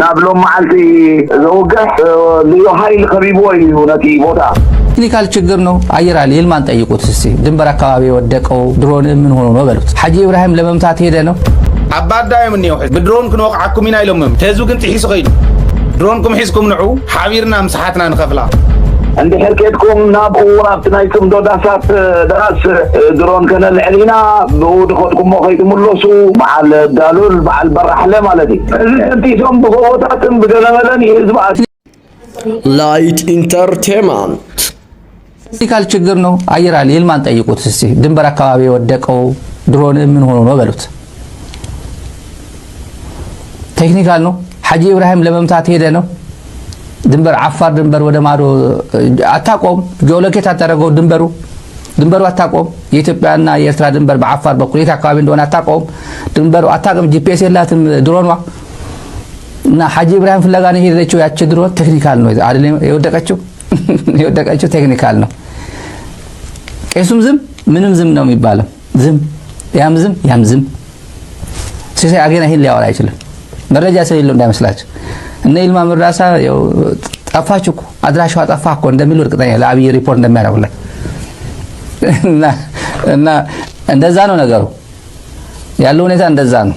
نابلو معلتي زوجح ليو هاي الخبيبوي ونتي بوتا ቴክኒካል ችግር ነው አየራል ይልማን ጠይቁት እስቲ ድንበር አካባቢ ወደቀው ድሮን ምን ሆኖ ነው በሉት ሐጂ ኢብራሂም ለመምታት ሄደ ነው አባዳይ ምን ነው ብድሮን ክንወቅዓኩም ኢና ኢሎም ተዙ ግን ጥሒሱ ኸይዱ ድሮንኩም ሒዝኩም ንዑ ሓቢርና ምስሓትና ንኸፍላ عند حركتكم نابو نابتنايكم دو داسات دراس درون كان العلينا بود خدكم مخيتم اللوسو مع الدالول مع البرحلة مالتي انتي سوم بخوتاتم بدلمدن يزبعت ላይት ኢንተርቴይንመንት ቴክኒካል ችግር ነው አየራል ይልማን ጠይቁት እስቲ ድንበር አካባቢ ወደቀው ድሮን ምን ሆኖ ነው በሉት ቴክኒካል ነው ሐጂ ኢብራሂም ለመምታት ሄደ ነው ድንበር አፋር ድንበር ወደ ማዶ አታቆም ጂኦሎኬት አታረገው ድንበሩ አታቆም የኢትዮጵያና የኤርትራ ድንበር በአፋር በኩል የት አካባቢ እንደሆነ አታቆም ድንበሩ አታቆም ጂፒኤስ የላትም ድሮኗ እና ሐጂ ኢብራሂም ፍለጋ ነው ሄደችው ያቺ ድሮን ቴክኒካል ነው አይደለም የወደቀችው ቴክኒካል ነው ቄሱም ዝም ምንም ዝም ነው የሚባለው ዝም ያም ዝም ሲሳይ አገና ይሄን ሊያወራ አይችልም መረጃ ስለሌለው እንዳይመስላችሁ እና ኢልማ መራሳ ያው ጠፋችሁ አድራሻው ጠፋኮ እንደሚሉ እርግጠኛ ለአብይ ሪፖርት እንደሚያደርጉለት እና እንደዛ ነው ነገሩ ያለው ሁኔታ እንደዛ ነው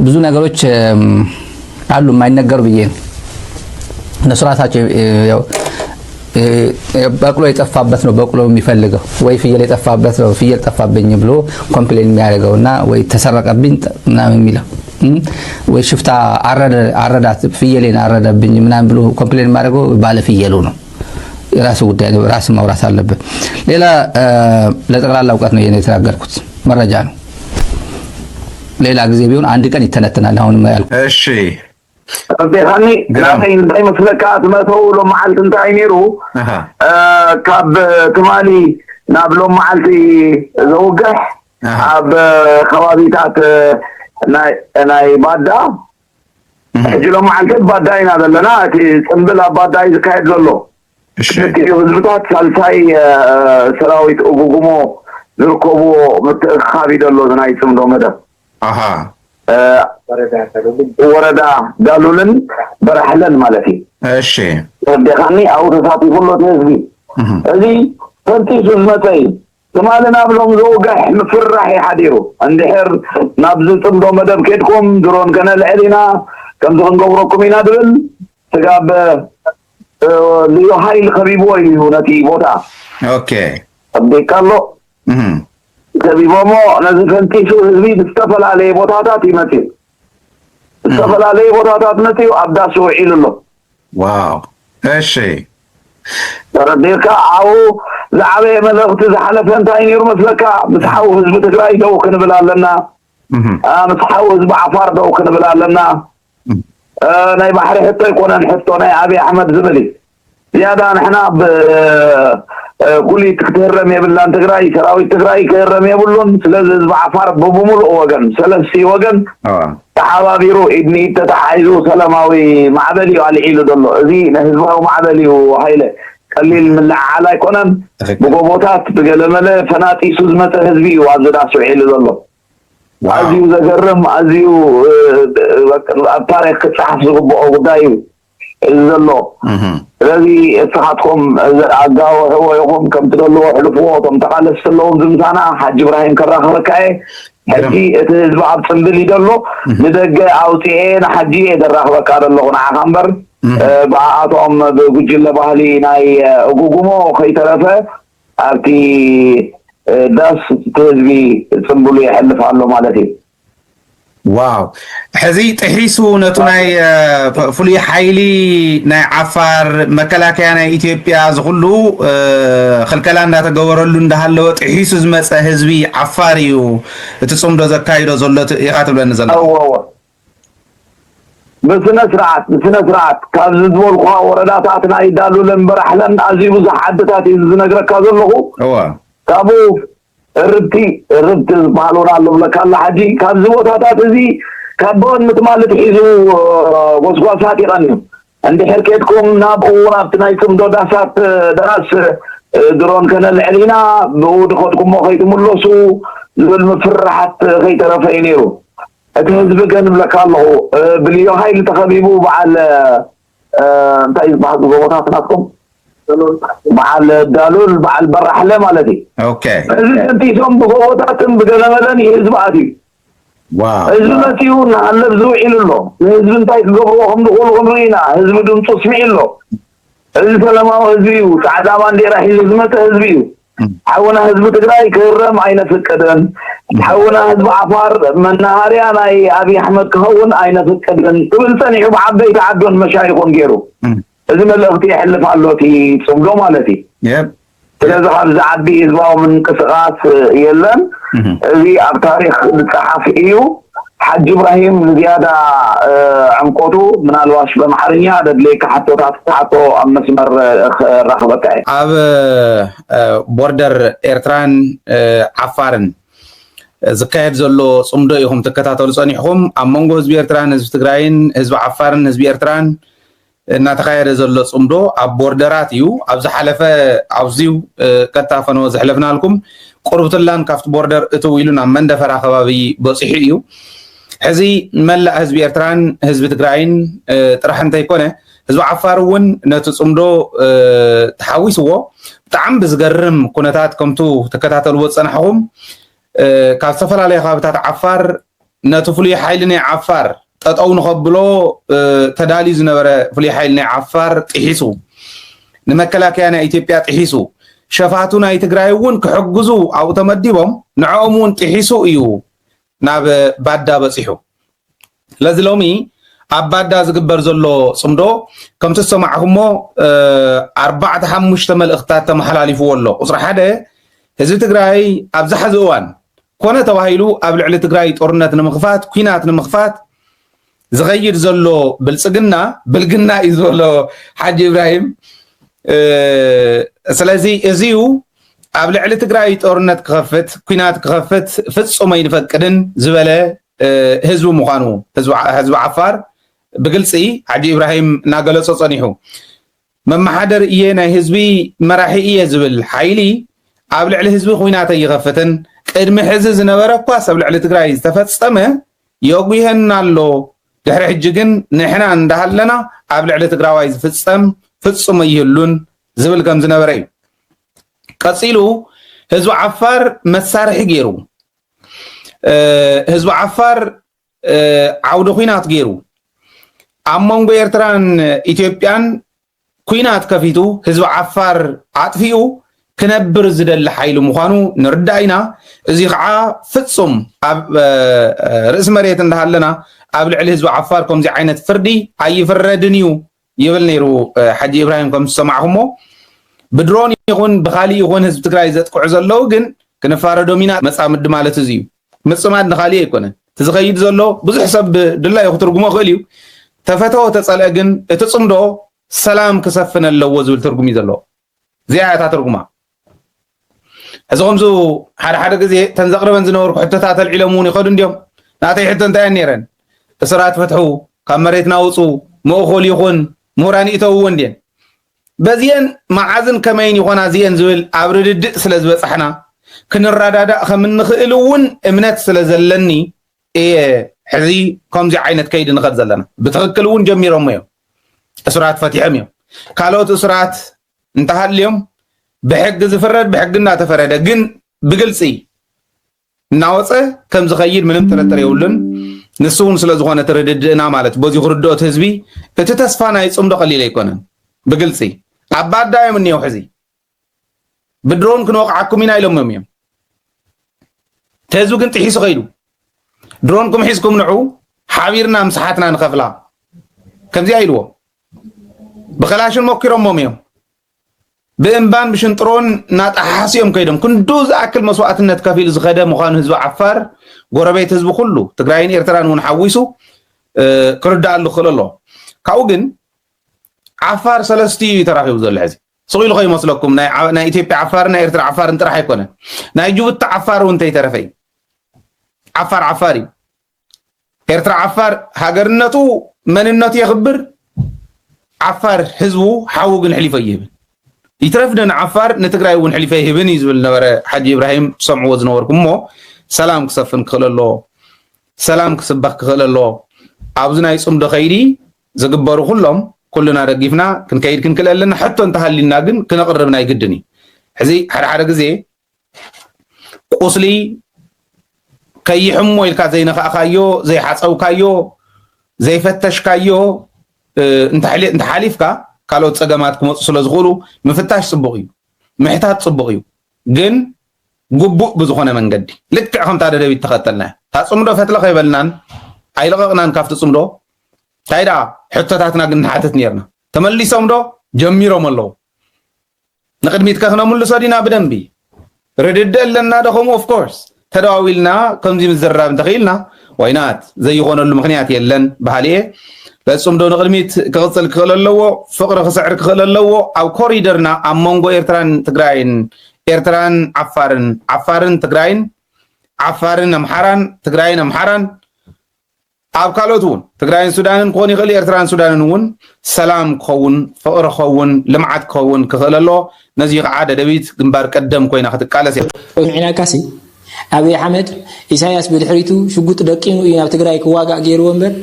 ብዙ ነገሮች አሉ የማይነገሩ ብዬ እነሱ ራሳቸው ያው በቅሎ የጠፋበት ነው በቅሎ የሚፈልገው ወይ ፍየል የጠፋበት ነው ፍየል ጠፋብኝ ብሎ ኮምፕሌን የሚያደርገውና ወይ ተሰረቀብኝ ምናምን የሚለው ወይ ሽፍታ አረዳት ፍየሌን አረዳብኝ ምናምን ብሎ ኮምፕሌን የሚያደርገው ባለ ፍየሉ ነው የራሱ ጉዳይ ነው ራስ ማውራት አለበት ሌላ ለጠቅላላ እውቀት ነው የተናገርኩት መረጃ ነው ሌላ ጊዜ ቢሆን አንድ ቀን ይተነተናል አሁን ያልኩት እሺ بيخاني راهين دايما فلكات ما تقولوا معلت انت عينيرو كاب كمالي نابلو معلتي زوجح اب خوابيتات ناي بادا اجلو معلت باداين هذا لنا تنبل باداي زكايد لولو كيو زبطات سالساي سراويت اوغوغومو زركوبو متخابي دلو زناي سمدو مدى وردا دالولن برحلن مالتي እሺ دخاني او تصاطي كله تنزبي هذه فانتي سزمتي كمالنا بلوم زوجح مفرح يحديرو عند حر نابز تمدو مدب كيدكم درون كان العلينا كم دون قبركم ينادل تقاب ليو هاي الخبيبوي ونتي بوتا اوكي ابدي كالو كبيبومو نزفنتي شو هزبي تستفل عليه بوتاتات يمثل تستفل عليه بوتاتات نتيو أبدا سوعيل الله واو هالشي ترديكا عاو زعبه ملغت زحلف انتاين يرمس لكا مسحاو هزب تقرأي دو كنبلا لنا مسحاو هزب عفار دو كنبلا لنا ناي بحري حتى يكون نحطو ناي أبي أحمد زبلي زيادة نحنا كلي تكتهرم يبلان تقرأي سراوي تقرأي كهرم يبلون سلز بعفار ببمول وغن سلسي وغن تحابيرو إدني تتحايزو سلماوي معدلي وعلي عيلو دلو ذي نهزباو معدلي وحيلة قليل من لعالي كونن بقوبوتات بقلمالي فناتي سوزمة هزبي وعزداسو عيلو دلو عزيو زقرم عزيو التاريخ تحفظ قدايو زلو الذي صحتكم عقاو هو يقوم كم تدلوا حلفوهم تقالس اللهم زمزانا حاج إبراهيم كراخ ركاي حجي اتزبع بسنبلي دلو لدق عوتيين حجي دراخ ركار اللغن عخامبر بعاتهم بقجل بحالي ناي اقوقمو خي ترفة ارتي داس تزبي سنبلي يحلف عنه مالتي واو حزي تحريسو نتوناي فولي حيلي ناي عفار مكلاكيا ناي إثيوبيا زغلو خلكلان دا تغورلو ندهالو تحريسو زمص حزبي عفاريو تصوم دو زكايدو زلت يقاتل بنزل بسنة سرعت كان زدول قوا ورداتاتنا يدالو لنبرحلن عزيب زحدتات يزنقرك زلو كابو الربت مالونا الله لك الله حجي كان زوتاتات زي كابون متمالت حيزو وسواسات يغني عند حركتكم نابو نابتنايكم دو داسات دراس درون كان العلينا بود خدكم مخيتم اللوسو زبل مفرحت غير رفينيرو أتهزب كان لك الله بليو هاي اللي تخبيبو بعد انتايز بعض الضغوطات ناسكم مع الدالول مع البرحله مالتي اوكي انت يوم بضغوطات بدل مدني حزب عادي واو حزب تيون على بزوع له حزب انتايز قبلهم دخول غمرينا حزب دون تصميع له حزب لما حزبيو سعدا ما ندير حزب حزبيو حونا حزب تግራይ كرم عين فقدن حونا حزب عفار منهاريا ناي ابي احمد كهون عين فقدن كل سنه بعبيت عدون مشايخون غيرو إذا ما لقيت يحلف على لوتي صمدو مالتي يب إذا هذا زعبي إذا من قصقات يلن ذي التاريخ الصحفي حج إبراهيم زيادة عن قطو من الواش بمحرنيا هذا ليك حتى تحطو مسمر رخبتي أب بوردر إيرتران عفارن زكايد زلو صمدو يهم تكتاتو صنيحهم أمونغو حزب إيرتران حزب تግራይን حزب عفارن حزب إيرتران እናተኻየደ ዘሎ ጽምዶ ኣብ ቦርደራት እዩ ኣብ ዝሓለፈ ኣብዚው ከታፈኖ ዝሕለፍናልኩም ቁርብትላን ካብቲ ቦርደር እትው ኢሉ ናብ መንደፈራ ከባቢ በፂሑ እዩ ሕዚ መላእ ህዝቢ ኤርትራን ህዝቢ ትግራይን ጥራሕ እንተይኮነ ህዝቢ ዓፋር እውን ነቲ ጽምዶ ተሓዊስዎ ብጣዕሚ ብዝገርም ኩነታት ከምቱ ተከታተልዎ ፀናሕኩም ካብ ዝተፈላለዩ ከባቢታት ዓፋር ነቲ ፍሉይ ሓይሊ ናይ ዓፋር ጠጠው ንኸብሎ ተዳሊ ዝነበረ ፍሉይ ሓይሊ ናይ ዓፋር ጥሒሱ ንመከላከያ ናይ ኢትዮጵያ ጥሒሱ ሸፋቱ ናይ ትግራይ እውን ክሕግዙ ኣብኡ ተመዲቦም ንዕኦም እውን ጥሒሱ እዩ ናብ ባዳ በፂሑ ስለዚ ሎሚ ኣብ ባዳ ዝግበር ዘሎ ጽምዶ ከምቲ ሰማዕኹሞ 4-5 መልእኽትታት ተመሓላሊፍዎ ኣሎ ቁፅሪ 1 ህዝቢ ትግራይ ኣብ ዝሓዚ እዋን ኮነ ተባሂሉ ኣብ ልዕሊ ትግራይ ጦርነት ንምኽፋት ኩናት ንምኽፋት زغير زلو بلغنا يزولو حاج إبراهيم سلازي ازيو قبل على تقراي تورنت كخفت كينات كخفت فصو ما ينفقدن زبله حزب مخانو حزب عفار بقلصي حاج إبراهيم ناغلصو صنيحو ممحدر ايه نا حزبي مراحي ايه زبل حيلي قبل على حزب كينات يخفتن قدم حزب زنبره كواس قبل على تقراي تفصمه يوغيهنالو دحر حججن نحنا اندهلنا قبل على تقراوي فصم فصم يهلون زبل كم زنبره قصيلو حزب عفار مسارح غيرو حزب عفار عود كينات غيرو امون بኤርትራን ኢትዮጵያን ኩናት ከፊቱ ህዝብ ዓፋር አጥፊኡ ክነብር ዝደለ ኃይሉ ምዃኑ ንርዳይና እዚ ከዓ ፍጹም ኣብ ርእስ መሬት እንዳሃለና ኣብ ልዕሊ ህዝብ ዓፋር ከምዚ ዓይነት ፍርዲ ኣይፍረድን እዩ ይብል ነይሩ ሓጂ ኢብራሂም ከም ሰማዕኹሞ ብድሮን ይኹን ብኻሊእ ይኹን ህዝብ ትግራይ ዘጥቅዑ ዘለው ግን ክንፋረዶም ኢና መጻምድ ማለት እዚ እዩ ምጽማድ ንኻሊእ ኣይኮነን ትዝኸይድ ዘሎ ብዙሕ ሰብ ድላይ ክትርጉሞ ክእል እዩ ተፈተወ ተጸልአ ግን እቲ ጽምዶ ሰላም ክሰፍን ኣለዎ ዝብል ትርጉም እዩ ዘሎ ዚያታ ትርጉማ እዞምዙ ሓደ ግዜ ተንዘቅረበን ዝነበሩ ሕቶታት አልዒለሙን ይኸዱ እንዲዮም ናተይ ሕቶ እንታይ ነይረን እስራት ፈትሑ ካብ መሬት ናውፁ መእኾል ይኹን ምሁራን ይእተውዎ እንድየን በዚአን መዓዝን ከመይን ይኾና ዚአን ዝብል ኣብ ርድድእ ስለ ዝበፅሕና ክንረዳዳእ ከም እንኽእል እውን እምነት ስለ ዘለኒ እየ ሕዚ ከምዚ ዓይነት ከይዲ ንኸድ ዘለና ብትኽክል እውን ጀሚሮም እዮም እስራት ፈቲሖም እዮም ካልኦት እስራት እንተሃልዮም بحق زفرد بحق እናተፈረደ ግን ብግልጽ እናወፀ ከም ዝኸይድ ምንም ጥርጥር የውልን ንሱን ስለ ዝኾነ ተረድድና ማለት በዚ ክርዶት ህዝቢ እቲ ተስፋ ናይ ጽምዶ ቀሊል ኣይኮነን ብግልጽ ኣባዳዮም እንየው ሕዚ ብድሮን ክንወቅዓኩም ኢና ኢሎም እዮም ተህዝቡ ግን ጥሒሱ ኸይዱ ድሮንኩም ሒዝኩም ንዑ ሓቢርና ምስሓትና ንኸፍላ ከምዚ ኢልዎ ብኸላሽን ሞኪሮሞም እዮም بإنبان بشنطرون نات أحاسيهم كيدهم كندوز أكل مسواتنا كفيل زخدة مخان هزب عفار قربيت هزب كله تقرأين إرتران ونحويسو كرد الله خل الله كأوجن عفار سلستي تراخي وزول هذي صغير خي مسلكم نا إثيوبيا عفار نا إرتر عفار انت راح يكون نا يجوب عفار وانت يترفي عفار عفاري إرتر عفار هاجرنتو من النت يخبر عفار هزبو حوجن حليفة يهبن يترفدن عفار نتقرأي ون حليفة يهبن يزبل نبرة حاج إبراهيم سمعوا وزنوركم مو سلام كسفن كخللو سلام كسبخ كخللو عاوزنا يصوم دخيري زغبروا كلنا رغيفنا كنكيد كنكللنا حتى انت حلينا كن كنقربنا يقدني حزي حد غزي قصلي كي حمو يلكا زي نخايو زي حصوكايو زي فتشكايو انت حليفكا قالوا تصقمات كمص سلازغولو مفتاش صبغيو محتاج صبغيو ግን ጉቡእ ብዝኾነ መንገዲ ልክዕ ከም ታደ ደቢት ተኸተልና ታጽምዶ ፈትለኸ ይበልናን ኣይለቐቕናን ካብቲ ጽምዶ ታይዳ ሕቶታትና ግን ንሓተት ነርና ተመሊሶም ዶ ጀሚሮም ኣለዉ ንቅድሚት ከኽነምልሶ ዲና ብደንቢ ርድድ ኣለና ደኸሙ ኦፍ ኮርስ ተደዋዊልና ከምዚ ምዝራብ እንተኽኢልና ወይናት ዘይኾነሉ ምክንያት የለን ባህልየ ለጽምዶ ንቅድሚት ክቕፅል ክኽእል ኣለዎ ፍቕሪ ክስዕር ክኽእል ኣለዎ ኣብ ኮሪደርና ኣብ መንጎ ኤርትራን ትግራይን ኤርትራን ዓፋርን ትግራይን ዓፋርን ኣምሓራን ትግራይን ኣምሓራን ኣብ ካልኦት እውን ትግራይን ሱዳንን ክኾን ይኽእል ኤርትራን ሱዳንን እውን ሰላም ክኸውን ፍቕሪ ክኸውን ልምዓት ክኸውን ክኽእል ኣሎ ነዚ ከዓ ደደቢት ግንባር ቀደም ኮይና ክትቃለስ ሚዕና ካሲ ኣብይ ኣሕመድ ኢሳያስ ብድሕሪቱ ሽጉጥ ደቂኑ እዩ ናብ ትግራይ ክዋጋእ ገይርዎ እምበር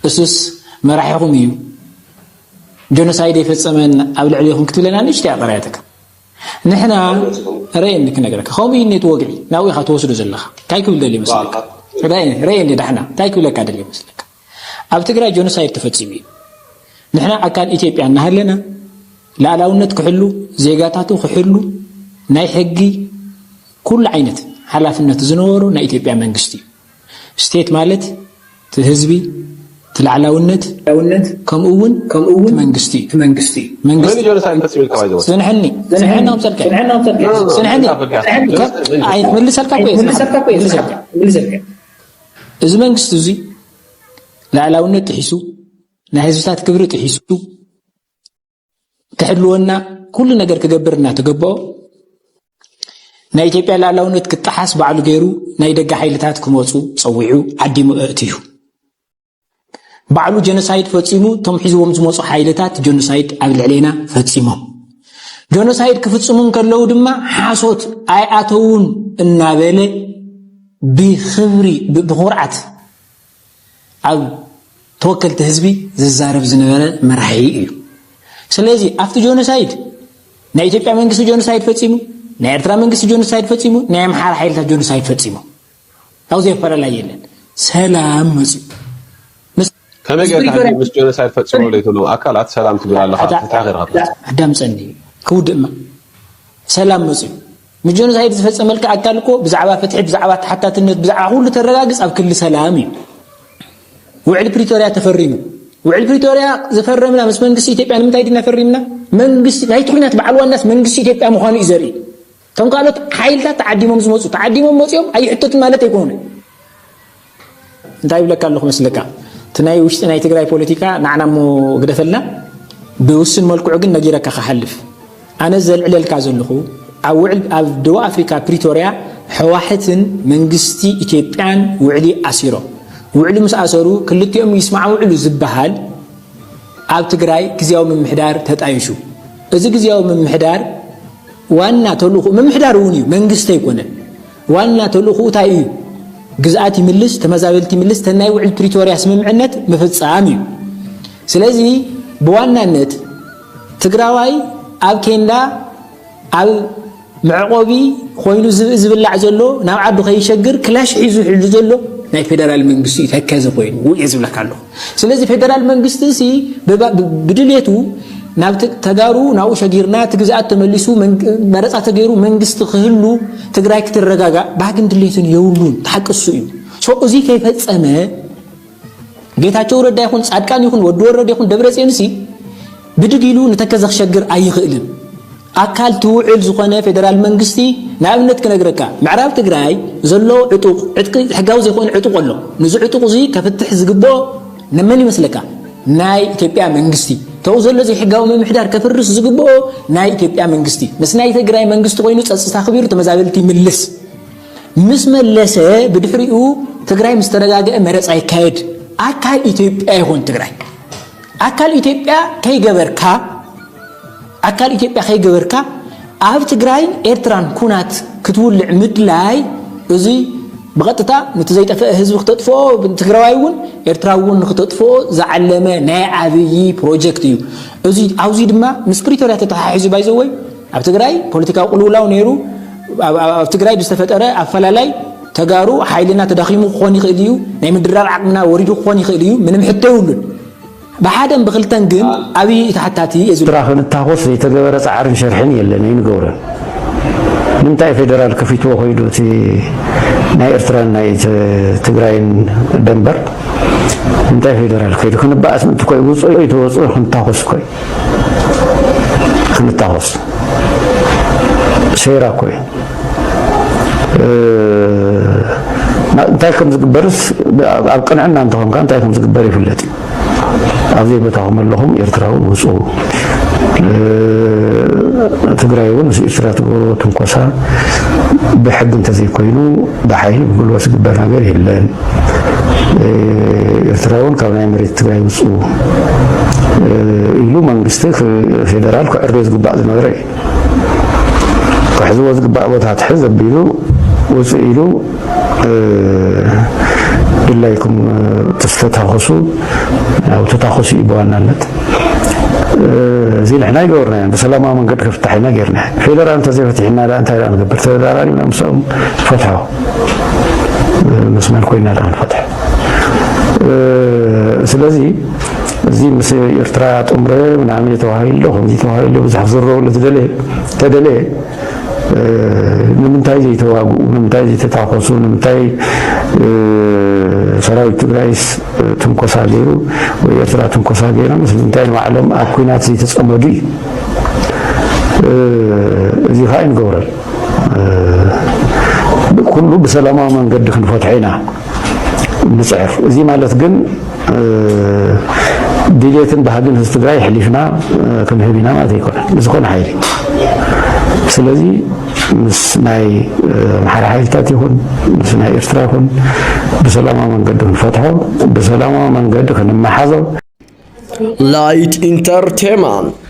እሱስ መራሒኹም እዩ ጀኖሳይድ የፈፀመን ኣብ ልዕሊኹም ክትብለና ንእሽተ ኣቐራያተካ ንሕና ረአየኒ ክነግረካ ከምኡ እዩ ኔት ወግዒ ናብኡ ኢኻ ትወስዶ ዘለኻ እንታይ ክብል ደልዩ ይመስለካ ረአየኒ ዳሕና እንታይ ክብለካ ደልዩ ይመስለካ ኣብ ትግራይ ጀኖሳይድ ተፈፂሙ እዩ ንሕና ኣካል ኢትዮጵያ እናሃለና ላዕላውነት ክሕሉ ዜጋታቱ ክሕሉ ናይ ሕጊ ኩሉ ዓይነት ሓላፍነት ዝነበሮ ናይ ኢትዮጵያ መንግስቲ እዩ ስቴት ማለት ህዝቢ ትላዕላውነት ከምኡውን መንግስቲ መንግስቲ ጀኖሳይድ ተፈፂሙ ከባይዞ ስንሕኒ አይ መልሰልካ እዚ መንግስቲ እዚ ላዕላውነት ጥሒሱ ናይ ህዝብታት ክብሪ ጥሒሱ ክሕልወና ኩሉ ነገር ክገብርና ተገባኦ ናይ ኢትዮጵያ ላዕላውነት ክጣሓስ ባዕሉ ገይሩ ናይ ደጋ ሓይልታት ክመፁ ፀዊዑ ዓዲሙ እትዩ ባዕሉ ጀኖሳይድ ፈፂሙ ቶም ሒዝዎም ዝመፁ ሓይልታት ጀኖሳይድ ኣብ ልዕሌና ፈፂሞም ጀኖሳይድ ክፍፅሙ ከለው ድማ ሓሶት ኣይኣተውን እናበለ ብኽብሪ ብኹርዓት ኣብ ተወከልቲ ህዝቢ ዝዛረብ ዝነበረ መራሒ እዩ ስለዚ ኣብቲ ጀኖሳይድ ናይ ኢትዮጵያ መንግስቲ ጀኖሳይድ ፈፂሙ ናይ ኤርትራ መንግስቲ ጀኖሳይድ ፈፂሙ ናይ ኣምሓራ ሓይልታት ጀኖሳይድ ፈፂሙ ኣብዚ የፈረላይ የለን ሰላም መፅኡ كما قال مش جنسايد فتشمو ليتلو اكلات سلام تقول الله تاخير قدام صني كودما سلام مصيب مش جنسايد تفصملك اكلكو بزعبا فتح بزعبا تحتاتነት بزعبا ሁሉ ተረጋግጽ ኣብ ክል ሰላም እዩ ውዕል ፕሪቶሪያ ተፈሪሙ ውዕል ፕሪቶሪያ ዘፈረምና ምስ መንግስቲ ኢትዮጵያ ንምንታይ ዲና ፈሪምና መንግስቲ ናይ ትኩናት በዓል ዋናስ መንግስቲ ኢትዮጵያ ምዃኑ ይዘሪ ተንቃሎት ሓይልታት ተዓዲሞም ዝመጹ ተዓዲሞም መጽኦም ኣይሕተት ማለት ኣይኮነ እንታይ ብለካ ኣለኹ መስለካ تناي وش تناي تجري بوليتيكا نعنمو قدفلنا بوسن ملكو عقل نجيرك خحلف أنا زل على الكازلخو أو دوا أفريقيا بريتوريا حواحتن من قستي إثيوبيان وعلي أسيرو وعلي مس أسيرو كلتي يوم يسمعوا علو زبهال أو تجري كزياو من محدار تتعيشوا إذا كزياو من محدار وانا تلوخو من محدار ونيو من قستي يكونه وانا تلوخو تايو جزءاتي ملس تمازابلتي ملس تناي وعد بريتوريا سممعنت مفصامي سلازي بوانانت تግራዋይ ኣብ ኬንዳ ኣብ معقوبي خوينو زبلع زلو ናብ ዓዱ ከይሸግር ክላሽ ሒዙ ሕሉ ዘሎ ናይ ፌደራል መንግስቲ ተከዘ ኮይኑ ይዝብለካ ኣሎ ስለዚህ ፌደራል መንግስቲ ሲ ብድልየቱ ናብ ተጋሩ ናው ሸጊርና ትግዛት ተመሊሱ መረጻ ተገይሩ መንግስቲ ክህሉ ትግራይ ክትረጋጋ ባግን ድልየቱን የውሉን ታቅሱ እዩ ሶ እዚ ከይፈጸመ ጌታቸው ረዳ ይኹን ጻድቃን ይኹን ወድ ወረደ ይኹን ደብረጽዮን ሲ ብድግሉ ንተከዘ ክሸግር ኣይኽእልን አካል ትውዕል ዝኾነ ፌደራል መንግስቲ ናብነት ከነግረካ ምዕራብ ትግራይ ዘሎ ዕጡቅ ዕጥቂ ሕጋው ዘይኮነ ዕጡቅ ኣሎ ንዚ ዕጡቅ እዚ ከፍትሕ ዝግቦ ነመን ይመስለካ ናይ ኢትዮጵያ መንግስቲ ተው ዘሎ እዚ ሕጋው ምምሕዳር ከፍርስ ዝግቦ ናይ ኢትዮጵያ መንግስቲ ምስ ናይ ትግራይ መንግስቲ ኮይኑ ጸጽታ ክቢሩ ተመዛበልቲ ምልስ ምስ መለሰ ብድሕሪኡ ትግራይ ምስተረጋገአ መረጻ ይካየድ አካል ኢትዮጵያ ይሆን ትግራይ አካል ኢትዮጵያ ከይገበርካ አካል ኢትዮጵያ ከይገበርካ ኣብ ትግራይ ኤርትራን ኩናት ክትውልዕ ምድላይ እዚ بقطتا نتزي طفئ حزب كتطفو تግራዋይ ውን ኤርትራውን ክተጥፎ ዘዓለመ ናይ ዓብይ ፕሮጀክት እዩ እዚ አውዚ ድማ ምስ ፕሪቶሪያ ተተሓሒዙ ባይዘወይ ኣብ ትግራይ ፖለቲካዊ ቁልውላው ነይሩ ኣብ ትግራይ ብዝተፈጠረ ኣፈላላይ ተጋሩ ሓይልና ተዳኺሙ ክኾን ይኽእል እዩ ናይ ምድራብ ዓቅምና ወሪዱ ክኾን ይኽእል እዩ ምንም ሕቶ ይብሉን ብሓደም ብክልተን ግን ኣብይ ተሓታቲ እዚ ትራኽን ታኾስ የተገበረ ጻዕርን ሸርሕን የለን ይንገውረ ንምንታይ ፌደራል ከፊትዎ ኮይዱ እቲ ናይ ኤርትራን ናይ ትግራይን ደንበር እንታይ ፌደራል ከይዱ ክንባኣስ ምንት ኮይ ውፅኡ ይተወፅኡ ክንታኾስ ኮይ ክንታኾስ ሴራ ኮይ እንታይ ከም ዝግበርስ ኣብ ቅንዕና እንትኾንካ እንታይ ከም ዝግበር ይፍለጥ ኣብዚ ቦታኹም ኣለኹም ኤርትራውን ውፅኡ ትግራይውን ኤርትራ ትገብሮ ትንኮሳ ብሕግ እንተዘይኮይኑ ብሓይል ብጉልበት ዝግበር ነገር የለን ኤርትራውን ካብ ናይ መሬት ትግራይ ውፅኡ ኢሉ መንግስቲ ፌደራል ክዕርዮ ዝግባእ ዝነበረ እዩ ክሕዝቦ ዝግባእ ቦታ ትሕዝ ኣቢሉ ውፅእ ኢሉ ድላይኩም ተስተታኸሱ ያው ተታኸሱ ይበዋናነት زي نحنا يقولنا بسلامة من قد فتحنا غيرنا فيدرال انت زي فتحنا لا انت الان قبل فيدرال مسؤول فتحوا مسمى كوينا الان فتح ስለዚህ እዚህ ምስ ኤርትራ ጥምረ ምናምን የተዋሃይለው ብዙሕ ዝረው ተደለ ንምንታይ ዘይተዋጉ ንምንታይ ዘይተታኮሱ ንምንታይ ሰራዊት ትግራይስ ትንኮሳ ገይሩ ወይ ኤርትራ ትንኮሳ ገይራ ምስልምንታይ ንባዕሎም ኣብ ኩናት ዘይተፀመዱ እዚ ኸ ይንገብረል ኩሉ ብሰላማዊ መንገዲ ክንፈትሖ ኢና ንፅዕር እዚ ማለት ግን ድሌትን ባህግን ህዝቢ ትግራይ ሕሊፍና ክንህብ ኢና ማለት ኣይኮነን ዝኾነ ሓይሊ ስለዚ ምስ ናይ ማሕራ ሓይልታት ይኹን ምስ ናይ ኤርትራ ይኹን ብሰላማዊ መንገዲ ክንፈትሖ ብሰላማዊ መንገዲ ክንመሓዞ ላይት ኢንተርቴይንመንት